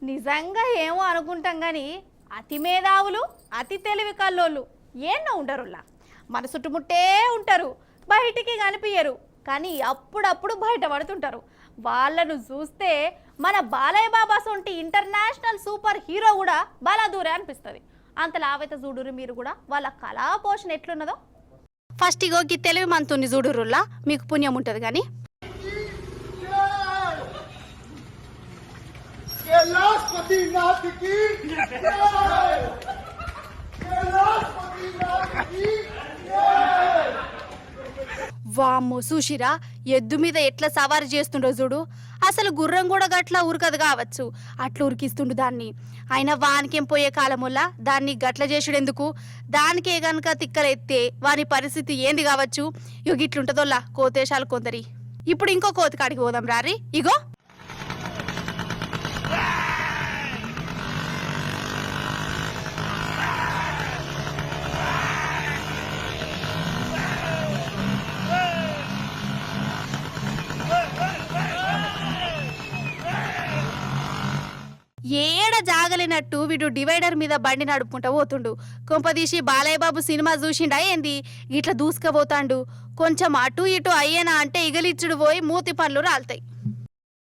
నిజంగా ఏమో అనుకుంటాం కానీ అతి మేధావులు అతి తెలివి కల్లోళ్ళు ఏన్నో ఉండరులా మన చుట్టుముట్టే ఉంటారు, బయటికి కనిపించరు కానీ అప్పుడప్పుడు బయట పడుతుంటారు. వాళ్ళను చూస్తే మన బాలయ్య బాబా సొంటి ఇంటర్నేషనల్ సూపర్ హీరో కూడా బలాదూరే అనిపిస్తుంది. అంత లావైతే చూడురు మీరు కూడా వాళ్ళ కళా పోషణ ఎట్లున్నదో. ఫస్ట్ ఇగోకి తెలివి మంతుని చూడురులా మీకు పుణ్యం ఉంటుంది. కానీ వామ్మో చూసిరా ఎద్దు మీద ఎట్లా సవారీ చేస్తుండో చూడు. అసలు గుర్రం కూడా గట్ల ఉరకదు కావచ్చు, అట్లా ఉరికిస్తుండు దాన్ని. అయినా వానికేం పోయే కాలం వల్ల దాన్ని గట్ల చేసుడెందుకు? దానికే గనక తిక్కలెత్తే వాని పరిస్థితి ఏంది కావచ్చు. ఇగో గిట్లుంటదోలా కోతేశాలు కొందరి. ఇప్పుడు ఇంకో కోతి కాడికి పోదాం రారి. ఇగో ఏడ జాగలేనట్టు వీడు డివైడర్ మీద బండి నడుపుకుంటా పోతుండు. కొంపదీసి బాలయ్య బాబు సినిమా చూసిండా ఏంది ఇట్లా దూసుకపోతాండు. కొంచెం అటు ఇటు అయ్యేనా అంటే ఇగలిచ్చుడు పోయి మూతి పనులు రాలుతాయి.